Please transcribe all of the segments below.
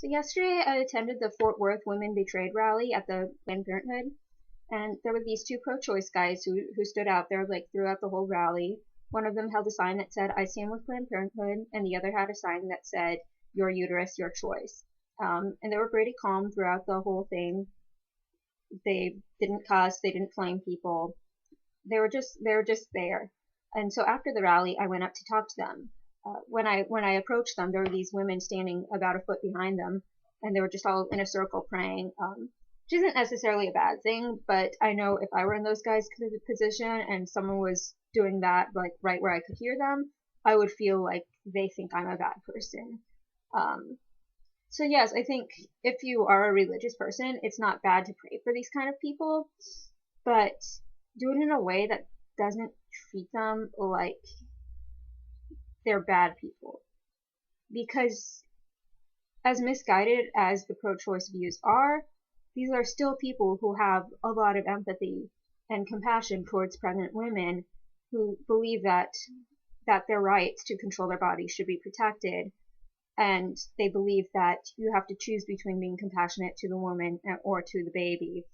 So yesterday I attended the Fort Worth Women Betrayed rally at the Planned Parenthood, and there were these two pro-choice guys who stood out there like throughout the whole rally. One of them held a sign that said "I stand with Planned Parenthood," and the other had a sign that said "Your uterus, your choice." And they were pretty calm throughout the whole thing. They didn't cuss, they didn't flame people. They were just there. And so after the rally, I went up to talk to them. When I approached them, there were these women standing about a foot behind them, and they were just all in a circle praying, which isn't necessarily a bad thing. But I know if I were in those guys' position and someone was doing that like right where I could hear them, I would feel like they think I'm a bad person. Um, so yes, I think if you are a religious person, it's not bad to pray for these kind of people, but do it in a way that doesn't treat them like they're bad people. Because as misguided as the pro-choice views are, these are still people who have a lot of empathy and compassion towards pregnant women who believe that their rights to control their bodies should be protected, and they believe that you have to choose between being compassionate to the woman or to the baby.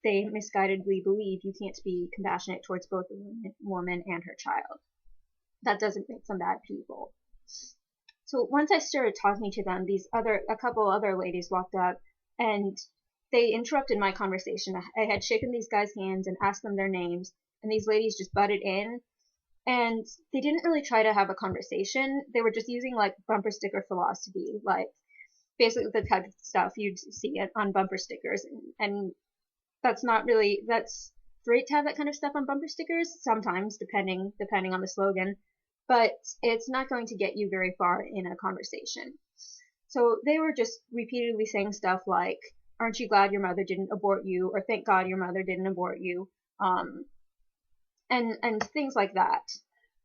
They misguidedly believe you can't be compassionate towards both the woman and her child. That doesn't make them bad people. So once I started talking to them, a couple other ladies walked up and they interrupted my conversation. I had shaken these guys' hands and asked them their names, and these ladies just butted in, and they didn't really try to have a conversation. They were just using like bumper sticker philosophy, like basically the type of stuff you'd see on bumper stickers, and that's great to have that kind of stuff on bumper stickers sometimes, depending on the slogan, but it's not going to get you very far in a conversation. So they were just repeatedly saying stuff like, "Aren't you glad your mother didn't abort you?" or "Thank God your mother didn't abort you," and things like that.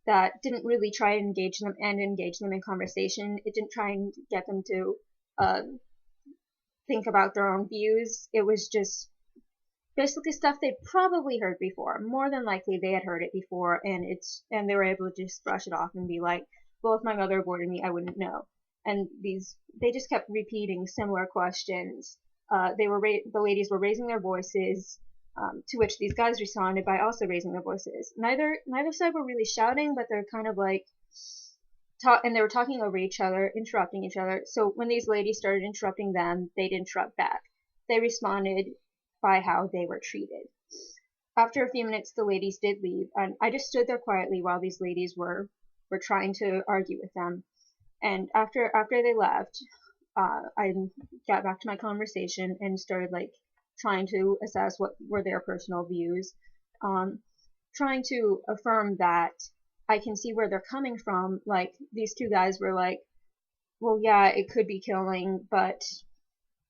That didn't really try and engage them in conversation. It didn't try and get them to uh, think about their own views. It was just basically stuff they'd probably heard before. More than likely they had heard it before, and they were able to just brush it off and be like, "Well, if my mother aborted me, I wouldn't know." And they just kept repeating similar questions. The ladies were raising their voices, to which these guys responded by also raising their voices. Neither side were really shouting, but they're kind of like and they were talking over each other, interrupting each other. So when these ladies started interrupting them, they'd interrupt back. They responded by how they were treated. After a few minutes, the ladies did leave, and I just stood there quietly while these ladies were trying to argue with them. And after they left, I got back to my conversation and started like trying to assess what were their personal views, trying to affirm that I can see where they're coming from. Like these two guys were like, "Well, yeah, it could be killing, but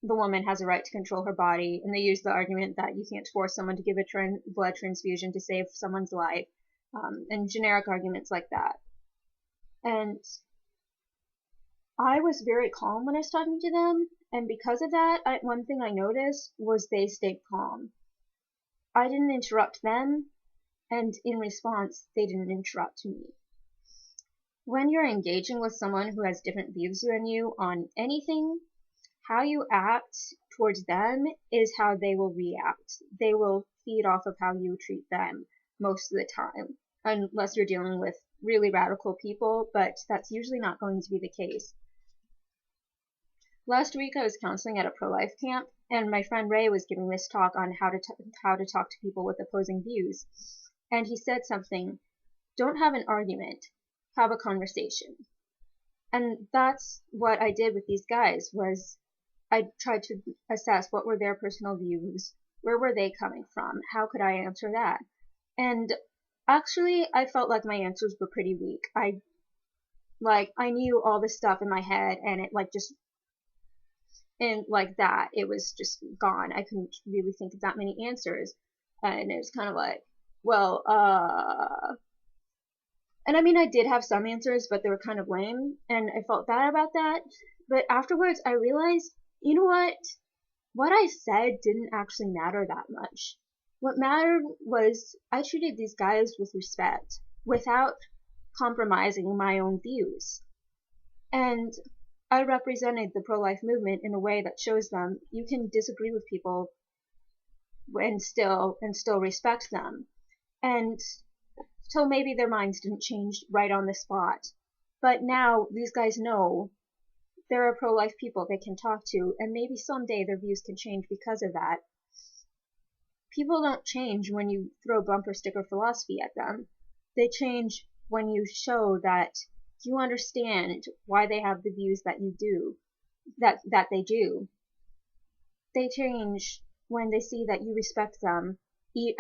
the woman has a right to control her body," and they use the argument that you can't force someone to give a blood transfusion to save someone's life, and generic arguments like that. And I was very calm when I was talking to them, and because of that, one thing I noticed was they stayed calm. I didn't interrupt them, and in response, they didn't interrupt me. When you're engaging with someone who has different views than you on anything, how you act towards them is how they will react. They will feed off of how you treat them most of the time, unless you're dealing with really radical people, but that's usually not going to be the case. Last week I was counseling at a pro-life camp, and my friend Ray was giving this talk on how to talk to people with opposing views. And he said something, "Don't have an argument, have a conversation." And that's what I did with these guys, was I tried to assess what were their personal views, where were they coming from, how could I answer that? And actually, I felt like my answers were pretty weak. I knew all this stuff in my head, and it like that, it was just gone. I couldn't really think of that many answers, and it was kind of like, well, and I mean, I did have some answers, but they were kind of lame, and I felt bad about that. But afterwards, I realized, you know what? What I said didn't actually matter that much. What mattered was I treated these guys with respect, without compromising my own views. And I represented the pro-life movement in a way that shows them you can disagree with people and still respect them. And so maybe their minds didn't change right on the spot. But now these guys know there are pro-life people they can talk to, and maybe someday their views can change because of that. People don't change when you throw bumper sticker philosophy at them. They change when you show that you understand why they have the views that you do, that they do. They change when they see that you respect them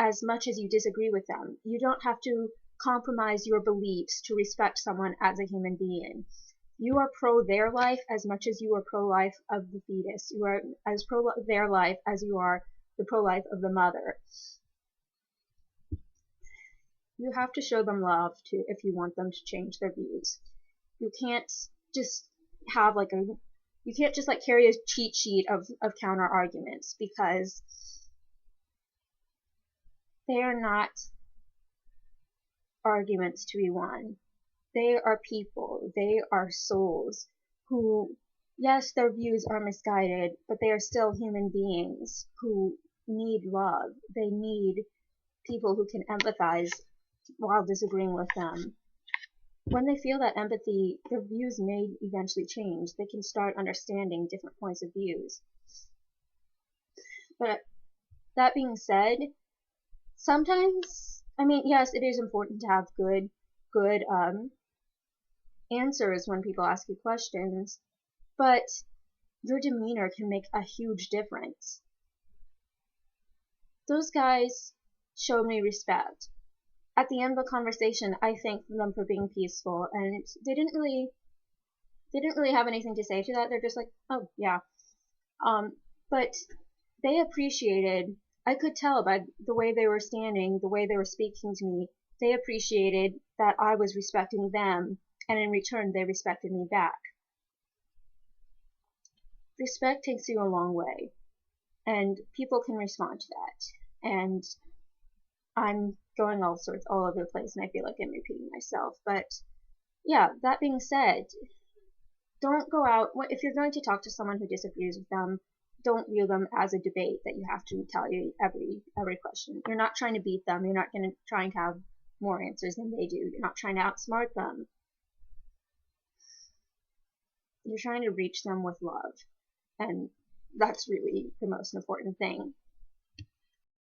as much as you disagree with them. You don't have to compromise your beliefs to respect someone as a human being. You are pro their life as much as you are pro life of the fetus. You are as pro their life as you are the pro life of the mother. You have to show them love too if you want them to change their views. You can't just have you can't just carry a cheat sheet of counter arguments, because they are not arguments to be won. They are people. They are souls who, yes, their views are misguided, but they are still human beings who need love. They need people who can empathize while disagreeing with them. When they feel that empathy, their views may eventually change. They can start understanding different points of views. But that being said, sometimes, yes, it is important to have good answers when people ask you questions, but your demeanor can make a huge difference. Those guys showed me respect. At the end of the conversation, I thanked them for being peaceful, and they didn't really have anything to say to that. They're just like, oh yeah. But they appreciated, I could tell by the way they were standing, the way they were speaking to me, they appreciated that I was respecting them, and in return they respected me back. Respect takes you a long way, and people can respond to that. And I'm going all over the place, and I feel like I'm repeating myself, but yeah, that being said, don't go out, if you're going to talk to someone who disagrees with them, don't view them as a debate that you have to tell you every question. You're not trying to beat them. You're not going to try and have more answers than they do. You're not trying to outsmart them. You're trying to reach them with love, and that's really the most important thing.